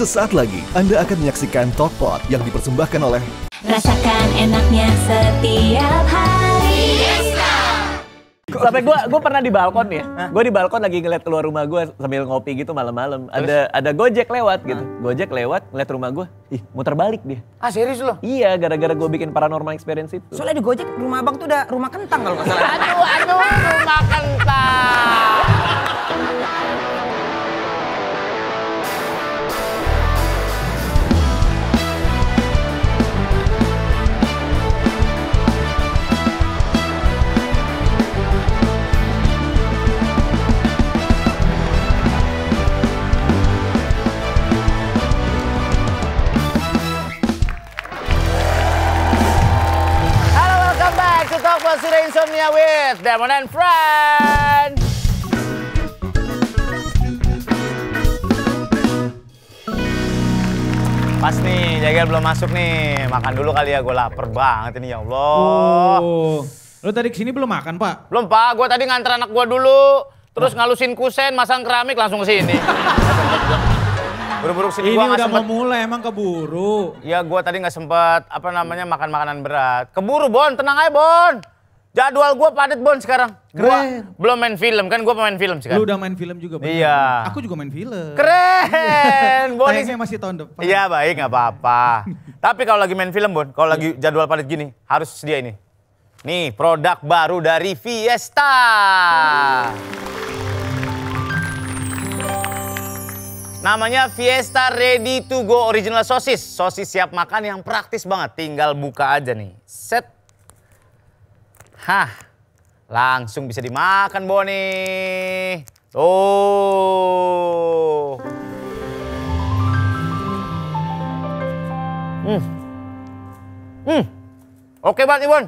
Sesaat lagi Anda akan menyaksikan Talkpot yang dipersembahkan oleh Rasakan enaknya setiap hari. Sampai gue pernah di balkon ya. Gue di balkon lagi ngeliat keluar rumah gue sambil ngopi gitu malam-malam. Ada Gojek lewat gitu. Gojek lewat ngeliat rumah gue. Ih, muter balik dia. Ah serius lo? Iya, gara-gara gue bikin paranormal experience itu. Soalnya di Gojek rumah abang tuh udah rumah kentang kalau nggak salah. Aduh, rumah kentang. Talk about Surya Insomnia with Demon and Friends. Pas nih, Jagel belum masuk nih. Makan dulu kali ya, gue lapar banget ini ya Allah. Oh, lo tadi kesini belum makan Pak? Belum Pak, gue tadi nganter anak gue dulu. Terus ngalusin kusen, masang keramik langsung kesini. Buru-buru sini Ini gua udah sempet, mau mulai emang keburu. ya gue tadi nggak sempet makan makanan berat. Keburu Bon, tenang aja Bon. Jadwal gue padat Bon sekarang. Gue belum main film kan, gue pemain film sekarang. Lu udah main film juga? Bener? Iya. Aku juga main film. Keren, Bon. Tayangnya masih tahun depan. Iya baik, nggak apa-apa. Tapi kalau lagi main film Bon, kalau lagi jadwal padat gini, harus sedia ini. Nih, produk baru dari Fiesta. Namanya Fiesta Ready to Go Original Sosis. Sosis siap makan yang praktis banget. Tinggal buka aja nih. Set. Hah. Langsung bisa dimakan, Boni. Tuh. Oke banget nih, Bon.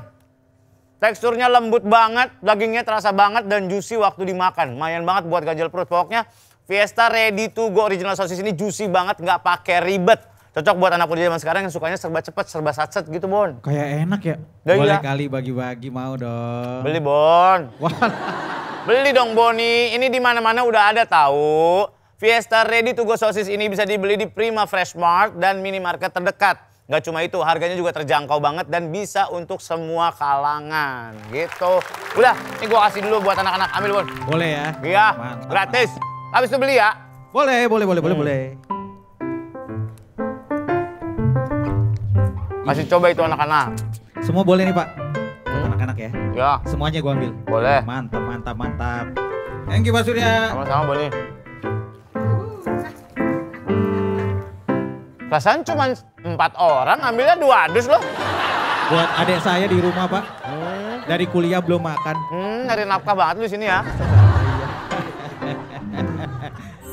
Teksturnya lembut banget, dagingnya terasa banget, dan juicy waktu dimakan. Lumayan banget buat ganjel perut. Pokoknya Fiesta Ready to Go Original Sosis ini juicy banget, nggak pakai ribet. Cocok buat anak muda zaman sekarang yang sukanya serba cepet, serba satset gitu, Bon. Kayak enak ya? Ya, Boleh iya. kali bagi-bagi, mau dong. Beli, Bon. Wah. Beli dong, Boni. Ini di mana-mana udah ada tahu. Fiesta Ready to Go Sosis ini bisa dibeli di Prima Fresh Mart dan minimarket terdekat. Nggak cuma itu, harganya juga terjangkau banget dan bisa untuk semua kalangan. Gitu. Udah, ini gua kasih dulu buat anak-anak. Ambil, Bon. Boleh ya? Iya, Mantap. gratis. Habis itu beli ya. Boleh. Masih coba itu anak-anak. Semua boleh nih Pak? Anak-anak ya? Ya, Semuanya gua ambil. boleh. Mantap. Thank you Pak Surya. Sama-sama, Boni. Perasaan cuma 4 orang, ambilnya 2 dus loh. Buat adik saya di rumah Pak. Dari kuliah belum makan. Nyari nafkah banget lu sini ya.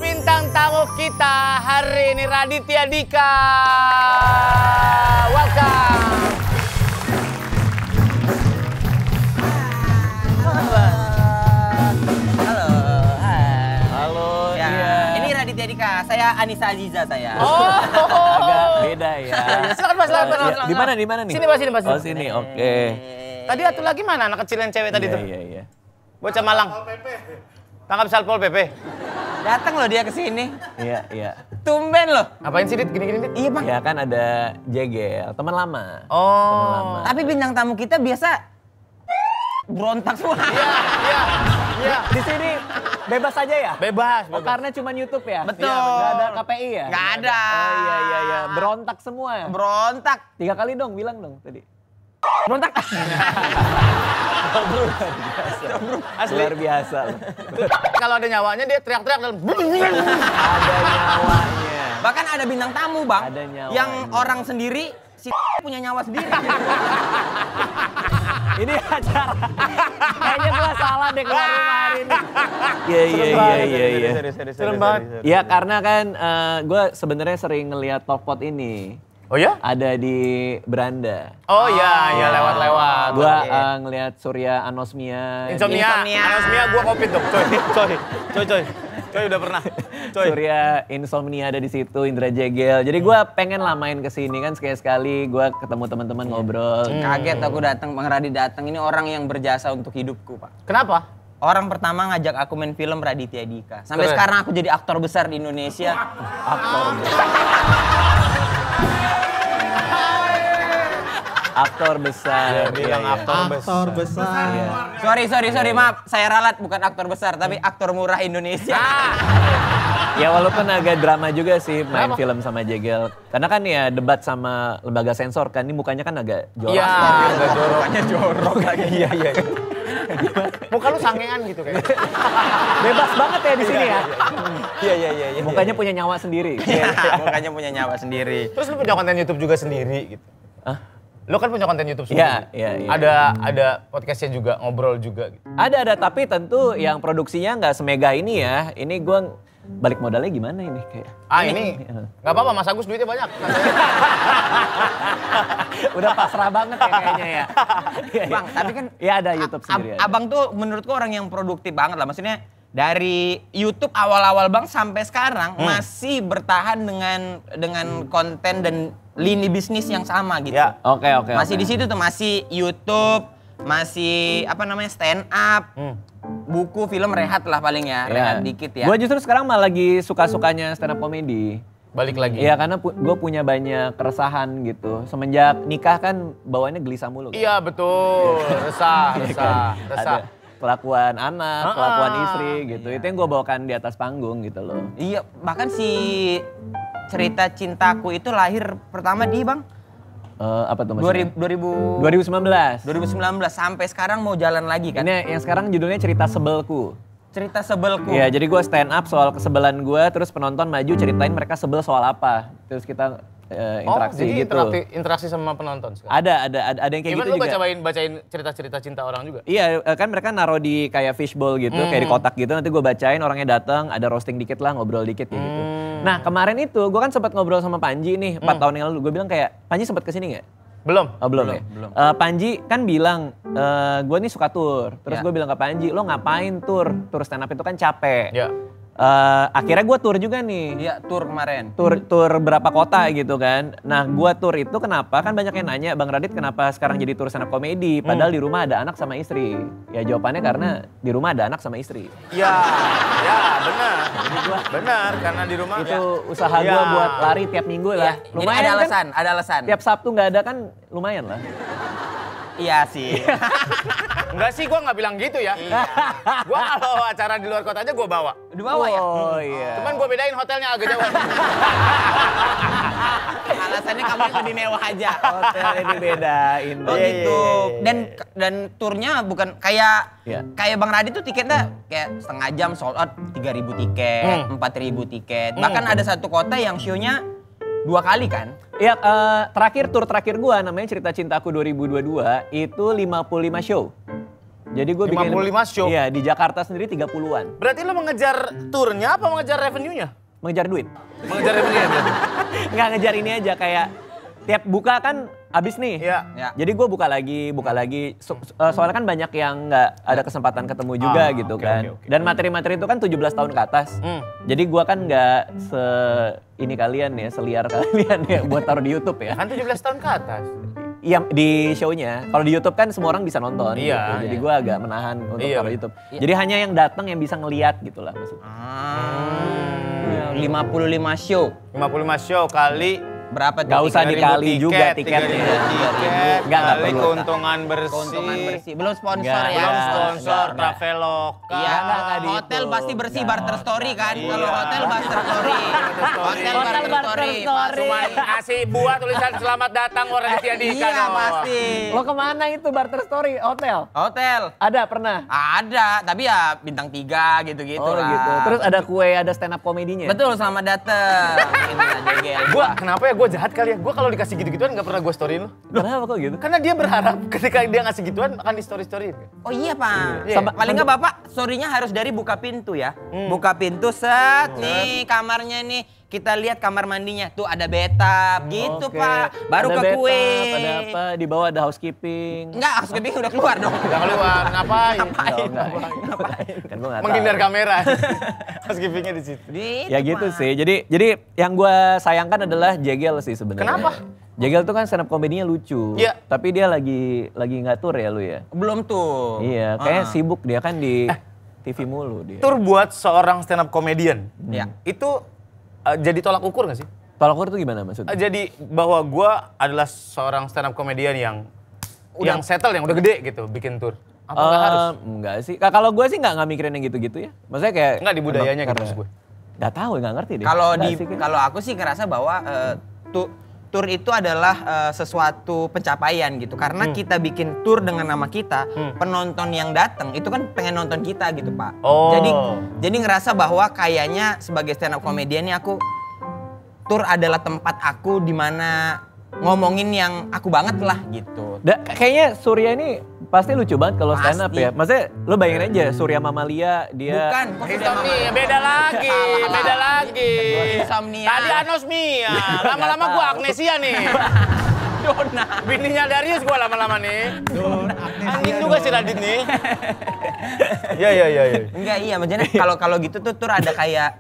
Bintang tamu kita hari ini Raditya Dika. Welcome. Halo, Ya, iya. ini Raditya Dika, saya Anissa Aziza saya. Agak beda ya. Silakan Mas, silakan. Iya. Di mana nih? Sini, Mas, sini, Mas. Oh, sini, oke. Tadi atuh lagi mana anak kecil yang cewek tadi tuh? Iya. Bocah Malang. Tangkap Satpol PP. Datang loh dia ke sini. Iya. Tumben loh. Ngapain sih, Dit? Gini-gini, Dit? Iya, Bang. Ya kan ada Jegel, teman lama. Oh. Tapi bintang tamu kita biasa berontak semua. Iya. Di sini bebas aja ya? Bebas. Oh, karena cuma YouTube ya? Betul. Nggak ada KPI ya? Nggak ada. Oh iya. Berontak semua ya? Berontak. 3 kali dong, bilang dong tadi. Berontak. Asli. Luar biasa. Kalau ada nyawanya dia teriak-teriak dan Ada nyawanya. Bahkan ada bintang tamu, Bang. Ada nyawanya. Yang orang sendiri, si punya nyawa sendiri. Ini acara. Kayaknya gua salah deh keluar rumah hari ini. Iya. Serem banget. Ya karena kan gue sebenarnya sering ngeliat Talkpot ini. Oh ya? Ada di beranda. Oh iya, lewat-lewat. Gue ngeliat Surya Anosmia. Insomnia. Anosmia gua kopi tuh. Coy udah pernah. Surya Insomnia ada di situ, Indra Jegel. Jadi gue pengen lah main kesini kan sekali-sekali. Gue ketemu teman-teman ngobrol. Kaget aku datang, Bang Radi datang. Ini orang yang berjasa untuk hidupku, Pak. Kenapa? Orang pertama ngajak aku main film Raditya Dika. Sampai Keren. sekarang aku jadi aktor besar di Indonesia. Aktor besar. Bilang Iya, iya. Aktor besar. Sorry, maaf. Saya ralat bukan aktor besar, tapi aktor murah Indonesia. Ya walaupun agak drama juga sih main film sama Jegel. Karena kan ya debat sama lembaga sensor kan, ini mukanya kan agak jorok. Iya, agak jorok. Mukanya jorok lagi. Iya. Muka lu sangean gitu kayaknya. Bebas banget ya di sini ya. Iya. Mukanya punya nyawa sendiri. Mukanya punya nyawa sendiri. Terus lu punya konten YouTube juga sendiri gitu. Hah? Lu kan punya konten YouTube sendiri. Iya. Ada podcastnya juga, ngobrol juga gitu. Ada, tapi tentu yang produksinya nggak semega ini ya. Ini gue balik modalnya gimana ini kayak. Ini nggak apa-apa, Mas Agus duitnya banyak. Udah pasrah banget ya kayaknya ya. Bang, tapi kan ya ada YouTube sendiri. ada. Abang tuh menurutku orang yang produktif banget lah. Maksudnya dari YouTube awal-awal Bang sampai sekarang masih bertahan dengan konten dan lini bisnis yang sama gitu. Ya. Oke. Masih di situ tuh, masih YouTube, masih stand up, buku, film rehat lah paling ya, rehat dikit ya. Gue justru sekarang malah lagi suka-sukanya stand up comedy. Balik lagi. Iya karena gue punya banyak keresahan gitu. Semenjak nikah kan bawaannya gelisah mulu. Kan? Iya betul, resah. Ada kelakuan anak, kelakuan istri gitu. Itu yang gue bawakan di atas panggung gitu loh. Iya, bahkan si cerita cintaku itu lahir pertama di Bang Apa tuh maksudnya? 2019 2019. sampai sekarang mau jalan lagi kan. Ini yang sekarang judulnya Cerita Sebelku. Cerita sebelku. Iya, jadi gue stand up soal kesebelan gue, terus penonton maju ceritain mereka sebel soal apa. Terus kita interaksi jadi gitu. interaksi sama penonton sekarang. Ada yang kayak Gimana gitu lu juga. bacain cerita-cerita cinta orang juga? Iya, kan mereka naruh di kayak fishbowl gitu, kayak di kotak gitu. Nanti gue bacain, orangnya datang, ada roasting dikit lah, ngobrol dikit ya gitu. Nah kemarin itu gue kan sempat ngobrol sama Panji nih, 4 tahun yang lalu. Gue bilang kayak, Panji sempat kesini nggak? Belum. Oh belum ya? Panji kan bilang, gue nih suka tour. Terus gue bilang ke Panji, lo ngapain tour? Tour stand up itu kan capek. Ya. Akhirnya gue tour juga nih. Iya, tur kemarin. Tur berapa kota gitu kan. Nah gue tour itu kenapa? Kan banyak yang nanya, Bang Radit kenapa sekarang jadi tour stand up comedy? Padahal di rumah ada anak sama istri. Ya jawabannya karena di rumah ada anak sama istri. Ya benar. Benar, karena di rumah Itu usaha gue buat lari tiap minggu lah. Jadi ada alasan, kan, ada alasan. tiap Sabtu nggak ada kan lumayan lah. Iya sih. Enggak sih, gue nggak bilang gitu ya. Gue kalau acara di luar kota aja gue bawa. Di bawah ya? Oh iya. Cuman gue bedain hotelnya agak jauh. Alasannya kamu yang lebih mewah aja. Hotel ini bedain. Oh gitu. Dan turnya bukan kayak Iya. kayak Bang Radit tuh tiketnya kayak setengah jam sold out 3.000 tiket, 4.000 tiket. Bahkan ada satu kota yang show-nya 2 kali kan? Iya, tur terakhir gua namanya Cerita Cintaku 2022 itu 55 show. Jadi gue bikin 55 show? Iya, di Jakarta sendiri 30-an. Berarti lo mengejar turnya apa mengejar revenue-nya? Mengejar duit. Mengejar revenue-nya berarti? Nggak ngejar ini aja kayak tiap buka kan habis nih. Iya. Ya. Jadi gue buka lagi. Soalnya kan banyak yang nggak ada kesempatan ketemu juga gitu oke, kan. oke. Dan materi-materi itu kan 17 tahun ke atas. Jadi gue kan nggak ini kalian ya, seliar kalian ya buat taruh di YouTube ya. Kan 17 tahun ke atas. Iya di show-nya. Kalau di YouTube kan semua orang bisa nonton. Iya, gitu. Jadi iya. gue agak menahan untuk Iya, taruh YouTube. Jadi hanya yang datang yang bisa ngeliat gitu lah maksudnya. 55 show. 55 show kali Berapa tuh? Gak usah 3.000 dikali juga tiket, tiketnya. 3.000 tiket, Nggak kali perlu. keuntungan bersih. Keuntungan bersih. Belum sponsor Nggak, ya. Belum Nggak, sponsor, nggak. Traveloka. Iya, nggak dihitung. hotel pasti bersih, Nggak. barter story kan. Iya. Kalau hotel barter story. Hotel barter story. Cuma kasih buah tulisan selamat datang orang Raditya Dika. Iya pasti. Lo kemana itu barter story? Hotel? Hotel. Ada pernah? Ada, tapi ya bintang 3 gitu-gitu Oh lah. gitu. Terus ada kue, ada stand up komedinya? Betul, selamat datang. Ini aja gel. Gua kenapa ya gue jahat kali ya? Gue kalau dikasih gitu-gituan nggak pernah gue storyin lo. Kenapa kok gitu? Karena dia berharap ketika dia ngasih gituan akan di storyin. Oh iya Pak. Iya. Paling nggak Bapak, story-nya harus dari buka pintu ya. Buka pintu set, nih kamarnya nih. Kita lihat kamar mandinya, tuh ada bathtub gitu Oke. Pak. Baru Ada ke kue. bathtub, ada apa? Di bawah ada housekeeping. Enggak, housekeeping udah keluar dong. Udah keluar, ngapain? Ngapain? Kan gue nggak tahu. Menghindar kamera. Housekeepingnya di situ. Ya gitu sih. Jadi yang gue sayangkan adalah Jegel sih sebenarnya. Kenapa? Jegel tuh kan stand up komedinya lucu. Iya. Tapi dia lagi nggak tour ya lu ya. Belum tuh. Iya, kayak sibuk dia kan di TV mulu dia. Tur buat seorang stand up comedian. Ya. Itu jadi tolak ukur gak sih? Tolak ukur itu gimana maksudnya? Jadi bahwa gue adalah seorang stand up comedian yang settle, yang udah gede gitu, bikin tour. Apa nggak harus? Enggak sih. Kalau gue sih nggak mikirin yang gitu-gitu ya. Maksudnya kayak Nggak di budayanya gitu maksud gue. Nggak tahu, nggak ngerti deh. Kalau aku sih ngerasa bahwa tour itu adalah sesuatu pencapaian gitu. Karena kita bikin tour dengan nama kita, penonton yang datang itu kan pengen nonton kita gitu, Pak. Oh. Jadi ngerasa bahwa kayaknya sebagai stand up comedian nih aku tour adalah tempat aku di mana ngomongin yang aku banget lah gitu. Kayaknya Surya ini pasti lucu banget kalau stand up Pasti. ya. Maksudnya lo bayangin aja Surya Mamalia dia. Bukan, kok Insomnia, beda lagi, beda lagi. Insomnia. Tadi anosmia, lama-lama gua amnesia nih. Dona. Bininya Darius gua lama-lama nih. Anjing juga si Radit nih. Iya. Enggak, iya maksudnya kalau gitu tuh tour ada kayak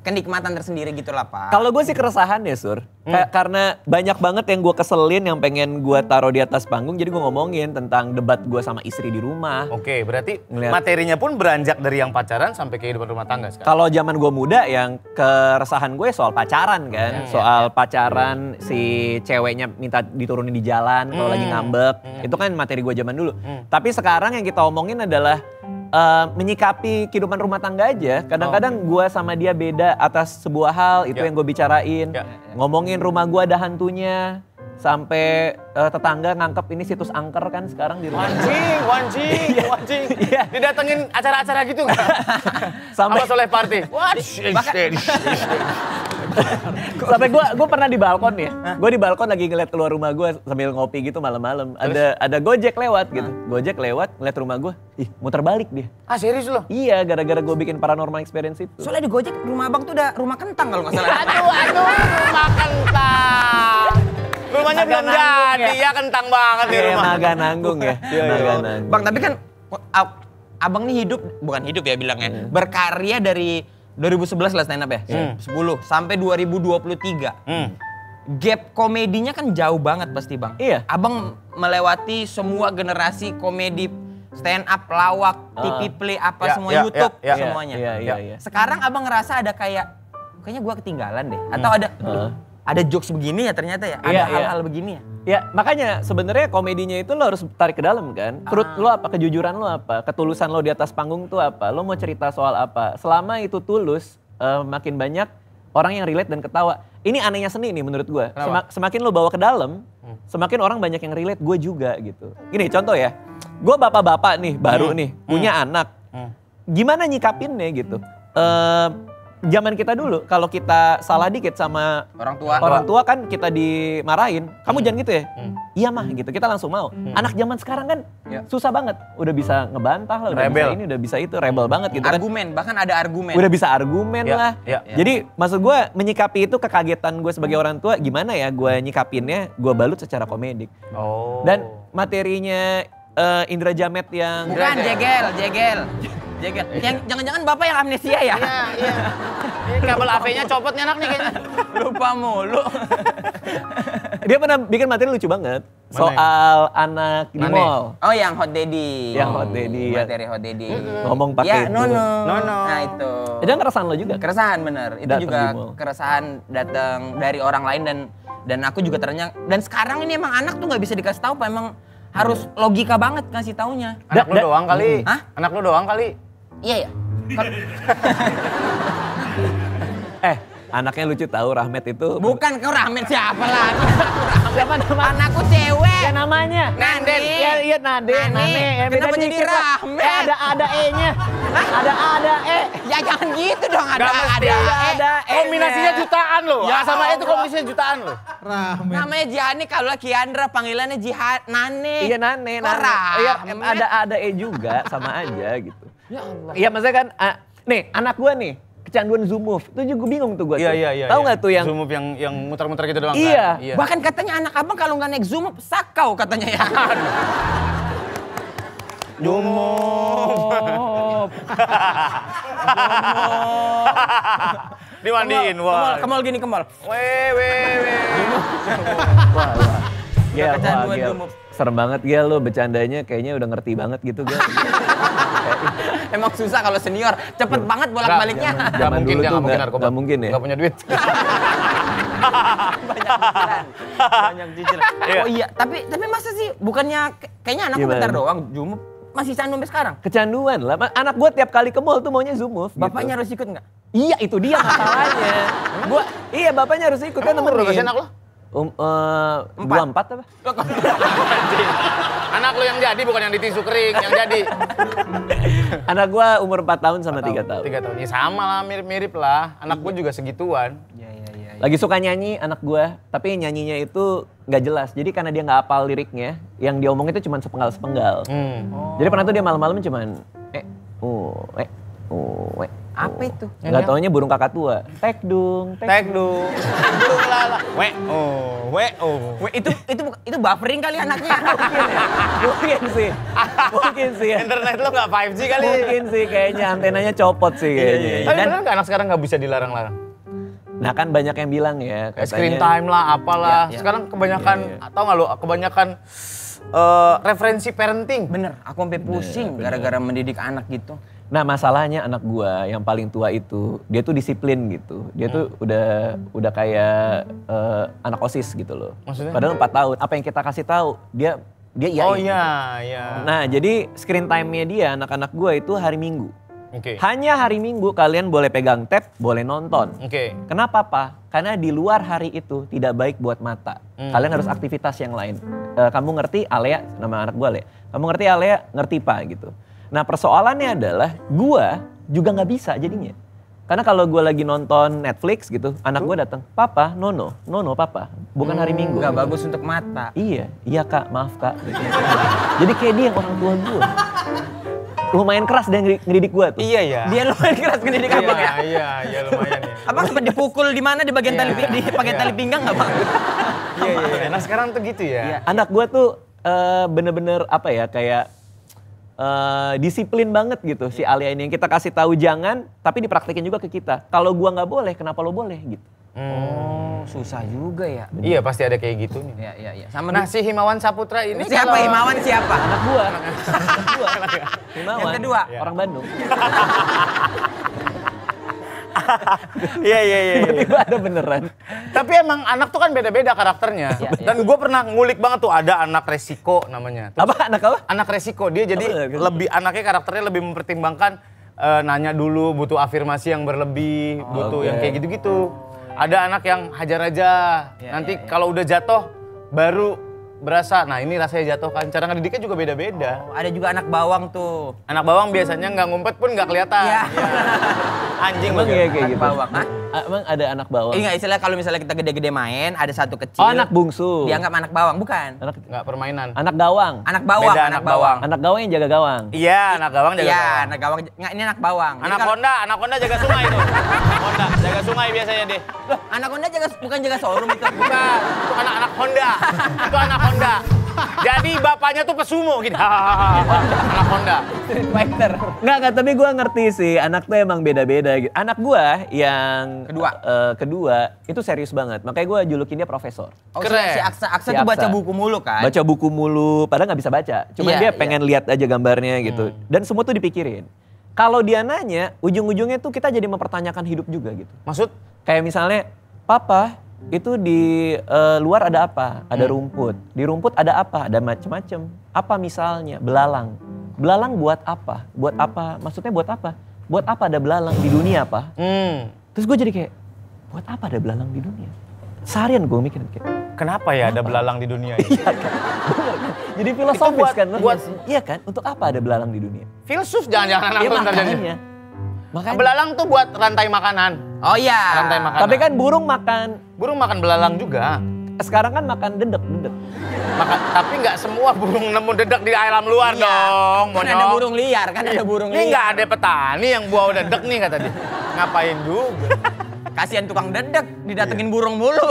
kenikmatan tersendiri gitu lah, Pak. Kalau gue sih keresahan ya Sur. Karena banyak banget yang gue keselin yang pengen gue taruh di atas panggung. Jadi gue ngomongin tentang debat gue sama istri di rumah. Oke, berarti Ngeliat. materinya pun beranjak dari yang pacaran sampai kehidupan rumah tangga sekarang. Kalau zaman gue muda yang keresahan gue soal pacaran kan. Soal pacaran si ceweknya minta diturunin di jalan kalau lagi ngambek. Itu kan materi gue zaman dulu. Tapi sekarang yang kita omongin adalah menyikapi kehidupan rumah tangga aja. Kadang-kadang gue sama dia beda atas sebuah hal, itu yang gue bicarain. Ngomongin rumah gue ada hantunya. Sampai tetangga nganggep ini situs angker kan sekarang di rumah. Wanjing. Iya. Didatengin acara-acara gitu nggak? Sampai Apa soleh party? sampai gue pernah di balkon ya. Gue di balkon lagi ngeliat keluar rumah gue sambil ngopi gitu malam-malam. Ada Gojek lewat gitu. Gojek lewat ngeliat rumah gue. Ih, muter balik dia. Ah serius lo? Iya, gara-gara gue bikin paranormal experience itu. Soalnya di Gojek rumah Abang tuh udah rumah kentang kalau nggak salah. Aduh, rumah kentang. Rumahnya Agak belum nanggung jadi, ya kentang banget di Iya, rumah. naga nanggung ya. Naga nanggung. Bang, tapi kan Abang nih bukan hidup ya bilangnya. Berkarya dari 2011 lah stand up ya. 10 sampai 2023. Gap komedinya kan jauh banget pasti, Bang. Iya. Abang melewati semua generasi komedi stand up, lawak, TV play apa semua YouTube semuanya. Iya. Sekarang Abang ngerasa ada kayaknya gua ketinggalan deh atau ada jokes begini ya ternyata ya. Ada hal-hal begini ya. Ya makanya sebenarnya komedinya itu lo harus tarik ke dalam kan. Truth lo apa, kejujuran lo apa, ketulusan lo di atas panggung tuh apa, lo mau cerita soal apa. Selama itu tulus, makin banyak orang yang relate dan ketawa. Ini anehnya seni nih menurut gue. Semakin lo bawa ke dalam, semakin orang banyak yang relate, gue juga gitu. Gini contoh ya, gue bapak-bapak nih baru nih, punya anak. Gimana nyikapinnya gitu. Zaman kita dulu, kalau kita salah dikit sama orang tua kan kita dimarahin. Kamu jangan gitu ya? Iya mah gitu, kita langsung mau. Anak zaman sekarang kan susah banget. Udah bisa ngebantah lah, udah bisa ini, udah bisa itu, rebel banget gitu kan. Argumen, bahkan ada argumen. Udah bisa argumen lah. Jadi maksud gue menyikapi itu kekagetan gue sebagai orang tua, gimana ya gue nyikapinnya, gue balut secara komedik. Dan materinya Indra Jamet yang... Bukan, jegel. Yang jangan-jangan bapak yang amnesia ya? Iya. Ini kabel AP-nya copot nih anak nih kayaknya. Lupa mulu. Dia pernah bikin materi lucu banget. Soal anak di mall. Oh yang Hot Daddy. Materi Hot Daddy. Ngomong pakai itu. Nono. Nah itu. Itu keresahan lo juga? Keresahan bener. Itu Datang juga di mall. keresahan datang dari orang lain dan aku juga ternyata. Dan sekarang ini emang anak tuh nggak bisa dikasih tahu, Pak. Emang harus logika banget ngasih taunya. Anak lu doang kali. Hah? Anak lu doang kali. Iya ya. Anaknya lucu tahu Rahmat itu. Bukan kau Rahmat siapa lagi? Siapa nama? Anakku cewek. Ya namanya. Nanden. Iya Nade. Ya, beda Kenapa jadi dikit lah. Rahmat? Ada E-nya. Ada E. Ya jangan gitu dong, ada E. Kombinasinya jutaan loh. Ya sama Allah. itu kombinasinya jutaan loh. Rahmat. Namanya Jihani, kalau Kiandra panggilannya Nane. Iya Nane. Kok Rahmat? Iya ada E juga sama aja gitu. Ya Allah. Iya maksudnya kan, nih anak gua nih, kecanduan Zoom Move. Itu juga bingung tuh gua. Iya. Tahu nggak tuh yang... Zoom yang muter-muter gitu doang Iya. kan? Bahkan katanya anak abang kalau nggak naik Zoom sakau katanya ya. Zoom Move. Dimandiin, wah. Kemol Weh. Wah. Kecanduan Zoom Move. Serem banget Gel, lo bercandanya kayaknya udah ngerti banget gitu Gel. Emang susah kalau senior, cepet banget bolak-baliknya. Gak mungkin dia gak mungkin narkoba. Gak mungkin ya? Gak punya duit. Banyak cicilan. Oh iya, tapi masa sih bukannya kayaknya anakku Gimana? bentar doang, Zoom masih candu sampai sekarang. Kecanduan lah, anak gue tiap kali ke mall tuh maunya Zoom Move. Bapaknya harus ikut nggak? Iya itu dia masalahnya. Iya bapaknya harus ikut kan Emang umur berapa sih nemenin. anak lo? 24 apa? Anak lo yang jadi bukan yang di tisu kering, yang jadi. Anak gue umur 4 tahun sama 3 tahun. 3 tahun. Ya sama lah, mirip-mirip lah. Anak gue juga segituan. Lagi suka nyanyi anak gue, tapi nyanyinya itu nggak jelas. Jadi karena dia nggak hafal liriknya, yang dia omong itu cuma sepenggal-sepenggal. Jadi pernah tuh dia malam-malam cuman Apa itu? nggak taunya burung kakak tua. Tek dung. Burung lala. Itu buffering kali anaknya. Mungkin sih ya. Internet lo nggak 5G kali. Mungkin sih kayaknya antenanya copot sih kayaknya. Tapi beneran nggak anak sekarang nggak bisa dilarang-larang? Nah kan banyak yang bilang ya katanya. Screen time lah, apalah. Ya. Sekarang kebanyakan, tau nggak lo, kebanyakan referensi parenting. Bener, aku sampai pusing gara-gara mendidik anak gitu. Nah masalahnya anak gua yang paling tua itu dia tuh disiplin gitu. Dia tuh udah kayak anak OSIS gitu loh. Maksudnya? Padahal 4 tahun. Apa yang kita kasih tahu dia iyain. Oh iya. Nah jadi screen time-nya dia anak-anak gua itu hari Minggu. Oke. Hanya hari Minggu kalian boleh pegang tab, boleh nonton. Oke. Kenapa Pak? Karena di luar hari itu tidak baik buat mata. Kalian harus aktivitas yang lain. Kamu ngerti Alea, nama anak gue Alea. Kamu ngerti Alea, ngerti Pak gitu. Nah persoalannya adalah gue juga nggak bisa jadinya. Karena kalau gue lagi nonton Netflix gitu, anak gue datang, Papa, nono Papa, bukan hari Minggu. Gak bagus untuk mata. Iya Kak, maaf Kak. Jadi kayak dia yang orang tua gue. Lumayan keras dia ngedidik gue tuh. Iya ya. Dia lumayan keras ngedidik abang ya. Iya lumayan ya. Abang sempat dipukul di mana di bagian tali tali pinggang nggak bang? Iya. Nah sekarang tuh gitu ya. Anak gue tuh bener-bener apa ya kayak disiplin banget gitu si Alia ini. Yang kita kasih tahu jangan, tapi dipraktekin juga ke kita. Kalau gue nggak boleh, kenapa lo boleh gitu? Oh susah juga ya. Iya pasti ada kayak gitu nih. Iya. Sama Nah si Himawan Saputra ini siapa Himawan siapa? Anak gue. Himawan. Yang kedua? Orang Bandung. Iya. Tiba-tiba ada beneran. Tapi emang anak tuh kan beda-beda karakternya. Dan gue pernah ngulik banget tuh ada anak resiko namanya. Apa anak apa? Anak resiko dia jadi lebih anaknya karakternya lebih mempertimbangkan nanya dulu, butuh afirmasi yang berlebih, butuh yang kayak gitu-gitu. Ada anak yang hajar aja, nanti kalau udah jatuh baru berasa, nah ini rasanya jatuh kan. Cara ngedidiknya juga beda-beda. Ada juga anak bawang tuh. Anak bawang biasanya nggak ngumpet pun nggak kelihatan. Iya. Anjing Emang lagi. iya kayak gitu. Bawang. Hah? Emang ada anak bawang? Iya istilah kalau misalnya kita gede-gede main, ada satu kecil. Oh anak bungsu. Dianggap anak bawang, bukan? Nggak permainan. Anak gawang. Anak bawang, Beda anak bawang. Anak gawang yang jaga gawang. Iya, anak gawang jaga Iya, gawang. anak gawang. Nggak, ini anak bawang. Jadi Anak kalau- Honda jaga sungai itu. Honda jaga sungai biasanya deh. Loh, anak Honda bukan jaga showroom itu. Bukan, itu anak-anak Honda. Itu anak Honda. Jadi bapaknya tuh pesumo gitu. Anak Honda. Street Fighter. Enggak, tapi gue ngerti sih, anak tuh emang beda-beda gitu. Anak gue yang kedua itu serius banget, makanya gue julukin dia profesor. Oh, Keren. si Aksa Si tuh baca Aksa. buku mulu kan? Baca buku mulu, padahal nggak bisa baca. Cuma Iya, dia pengen lihat aja gambarnya gitu. Dan semua tuh dipikirin. Kalau dia nanya, ujung-ujungnya tuh kita jadi mempertanyakan hidup juga gitu. Maksud? Kayak misalnya, Papa itu di luar ada apa? Ada rumput. Di rumput ada apa? Ada macem-macem. Apa misalnya? Belalang. Belalang buat apa? Buat apa? Maksudnya buat apa? Buat apa ada belalang di dunia, Pak? Terus gue jadi kayak, buat apa ada belalang di dunia? Seharian gue mikirin kayak, Kenapa ya ada belalang di dunia ini? iya kan? Bener kan? Jadi filosofis buat- kan? buat- Iya kan? Untuk apa ada belalang di dunia? Filsuf jangan-jangan anak Iya lu ntar jadi. makanya. Belalang tuh buat rantai makanan. Oh iya. Rantai makanan. Tapi kan burung makan, Burung makan belalang juga. sekarang kan makan dedek. Tapi nggak semua burung nemu dedek di alam luar Iya. dong. Kan ada burung liar, kan ada burung Ini nggak liar. ada petani yang buah dedek nih kata dia. Ngapain juga? Kasihan tukang dedek, didatengin burung mulu.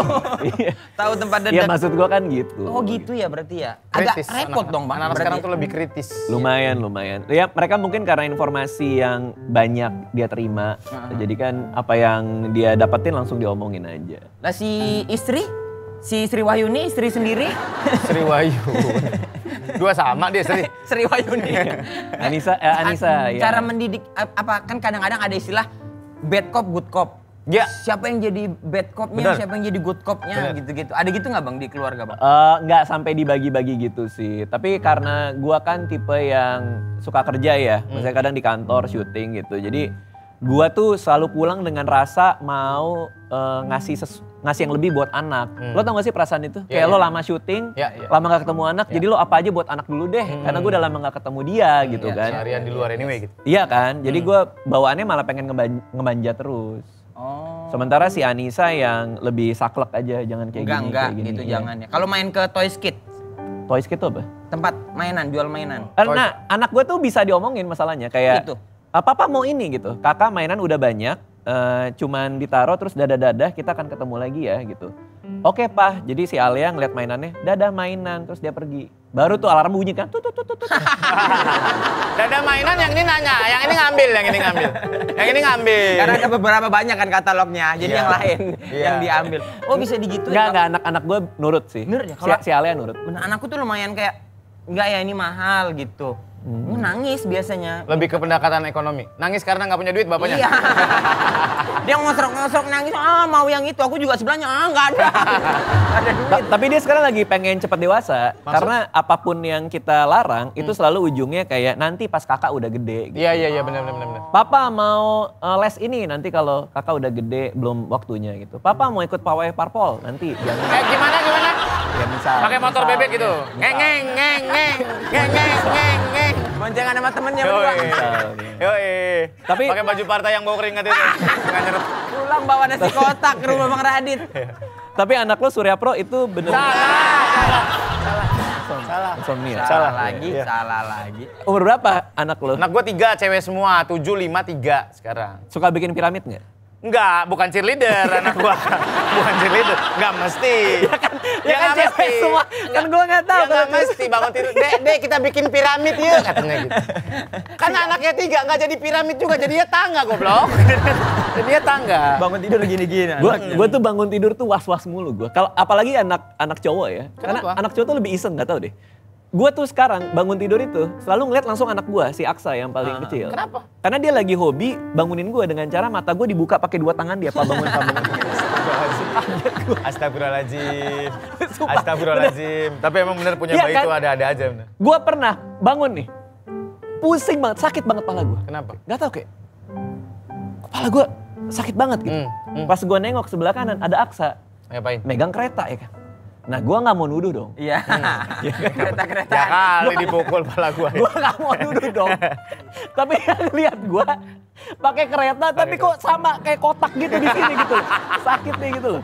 Tahu tempat Iya dedek. maksud gue kan gitu. Oh gitu ya berarti ya. Agak Kritis. repot dong bang. Anak-anak berarti sekarang ya. tuh lebih kritis. Lumayan. Ya mereka mungkin karena informasi yang banyak dia terima. Jadi kan apa yang dia dapetin langsung diomongin aja. Lah si istri Si Sri Wahyuni, istri sendiri. Sri Wahyuni. Dua sama dia Sri. Sri Wahyuni. Anissa, ya. Cara mendidik, apa kan kadang-kadang ada istilah bad cop, good cop. Ya. Siapa yang jadi bad copnya, siapa yang jadi good copnya, gitu-gitu. Ada gitu nggak Bang di keluarga Bang? Nggak sampai dibagi-bagi gitu sih. Tapi karena gua kan tipe yang suka kerja ya. Misalnya kadang di kantor syuting gitu. Jadi gua tuh selalu pulang dengan rasa mau ngasih yang lebih buat anak. Lo tau gak sih perasaan itu? Kayak lo lama syuting, lama gak ketemu anak, jadi lo apa aja buat anak dulu deh. Karena gue udah lama gak ketemu dia gitu kan. Seharian di luar anyway gitu. Iya kan, jadi gue bawaannya malah pengen ngemanja terus. Sementara si Anissa yang lebih saklek aja, jangan kayak gini. Enggak kayak gini. gitu jangan ya. Kalau main ke Toys Kit, Toys Kit itu apa? tempat mainan, jual mainan. Nah, anak gue tuh bisa diomongin masalahnya kayak Gitu. Papa mau ini gitu. Kakak mainan udah banyak, cuman ditaruh terus dadah-dadah kita akan ketemu lagi ya gitu. Oke Pak, jadi si Alia ngeliat mainannya, dadah mainan, terus dia pergi. Baru tuh alarm bunyi kan, tut. Dadah mainan yang ini nanya, yang ini ngambil. Yang ini ngambil. Karena ada beberapa banyak kan katalognya, jadi yang lain yang diambil. Oh bisa digituin? Enggak, anak-anak gue nurut sih. Nurut ya? Si Alia nurut. Bener, anakku tuh lumayan kayak, enggak ya ini mahal gitu. Nangis biasanya. Lebih ke pendekatan ekonomi. Nangis karena nggak punya duit bapaknya. Iya. Dia ngosrok-ngosrok nangis, mau yang itu. Aku juga sebelahnya, nggak ada. Ada duit. Tapi dia sekarang lagi pengen cepat dewasa. Karena apapun yang kita larang, itu selalu ujungnya kayak nanti pas kakak udah gede. Gitu. Iya, benar. Papa mau les ini nanti kalau kakak udah gede belum waktunya gitu. Papa mau ikut pawai parpol nanti. Gimana? Ya misal. Pakai motor bebek gitu. Ngeng. Boncengan sama temennya berdua. Yoi. Tapi- pakai baju partai yang bau keringat itu. Nggak nyerep. Pulang bawa nasi kotak ke rumah Bang Radit. Tapi anak lo Surya Pro itu bener. Salah. Insomnia. Salah lagi. Umur berapa anak lo? Anak gue 3 cewek semua, 7, 5, 3 sekarang. Suka bikin piramid nggak? Enggak, bukan cheerleader anak gua. Bukan cheerleader, enggak mesti. Ya kan cewek semua, kan gua nggak tahu. Ya enggak mesti bangun tidur. Dek, kita bikin piramid yuk, katanya gitu. Kan anaknya 3 enggak jadi piramid juga, jadinya tangga goblok. Jadinya tangga. Bangun tidur gini-gini. Gua tuh bangun tidur tuh was-was mulu gua. Kalau apalagi anak cowok ya. Karena Kenapa? anak cowok tuh lebih iseng, nggak tahu deh. Gua tuh sekarang bangun tidur itu selalu ngeliat langsung anak gua, si Aksa yang paling kecil. Kenapa? Karena dia lagi hobi bangunin gua dengan cara mata gua dibuka pakai 2 tangan dia, Pak bangun. Astagfirullahaladzim. Sumpah. Astagfirullahaladzim. Tapi emang bener punya Iya bayi kan? itu ada-ada aja bener. Gua pernah bangun nih, pusing banget, sakit banget kepala gua. Kenapa? Gak tau kayak, kepala gua sakit banget gitu. Pas gua nengok sebelah kanan ada Aksa, Ngapain? megang kereta ya kan. Nah gua gak mau nuduh dong. Iya. Kereta-kereta. Ya kali dipukul pala gua. Gue gak mau nuduh dong. Tapi yang lihat gue pakai kereta tapi kok sama kayak kotak gitu di sini gitu loh. Sakitnya gitu loh.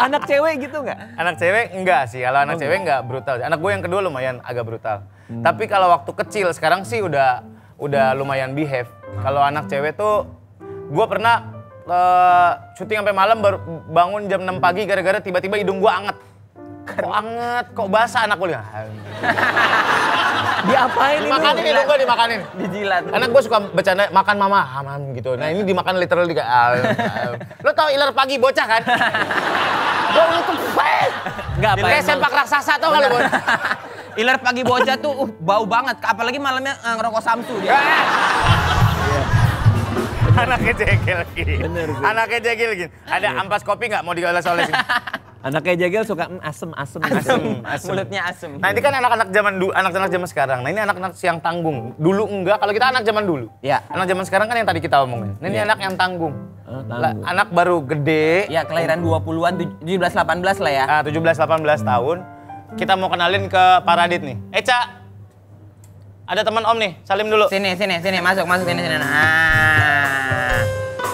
Anak cewek gitu nggak? Anak cewek enggak sih, kalau anak cewek enggak brutal. Anak gue yang kedua lumayan agak brutal. Tapi kalau waktu kecil sekarang sih udah lumayan behave. Kalau anak cewek tuh, gue pernah syuting sampai malam baru bangun jam 6 pagi gara-gara tiba-tiba hidung gue anget. Kok anget, kok basah anak gue lihat. Diapain ini? Dimakanin hidung gue, dimakanin. Dijilat. Anak gue suka bercanda makan mama, gitu. Nah ini dimakan literally kayak Lo tau iler pagi bocah kan? Gue untuk Nggak apa kayak sempak raksasa tau gak lo bocah? Iler pagi bocah tuh bau banget, apalagi malamnya ngerokok Samsu dia. Anaknya jegel lagi. Bener sih. Anaknya jegel lagi. Ada ampas kopi nggak mau dioles-olesin? Anaknya jagel suka asem. Mulutnya asem. Nah ini kan anak-anak zaman sekarang. Nah ini anak-anak yang tanggung. Dulu enggak, kalau kita anak zaman dulu. Ya. Anak zaman sekarang kan yang tadi kita omongin. Nah, ini anak yang tanggung. Tanggung. Anak baru gede. Ya kelahiran 20-an, 17-18 lah ya. 17-18 tahun. Kita mau kenalin ke Pak Radit nih. Ca, ada teman Om nih, salim dulu. Sini, masuk sini. Nah.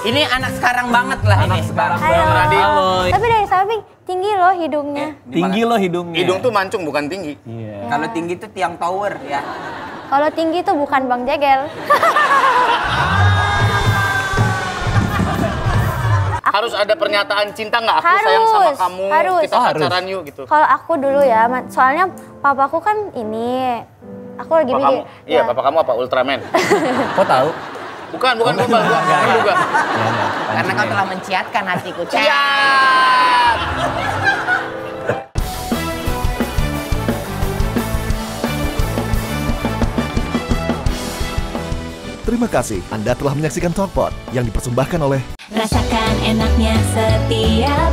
Ini anak sekarang banget lah ini. sekarang Halo. Halo. Tapi dari samping tinggi loh hidungnya. Tinggi loh hidungnya. Hidung tuh mancung bukan tinggi. Iya. Kalau tinggi tuh tiang tower ya. Kalau tinggi tuh bukan Bang Jegel. Harus ada pernyataan cinta nggak? Aku Harus, sayang sama kamu, harus. kita pacaran yuk gitu. Kalau aku dulu ya, soalnya papaku kan ini. Aku lagi Bapak mikir. kamu, iya bapak kamu apa? Ultraman? Kok tahu? Bukan gua juga. Karena kau telah menciatkan hatiku. Siap! Terima kasih Anda telah menyaksikan Talkpot yang dipersembahkan oleh Rasakan enaknya setiap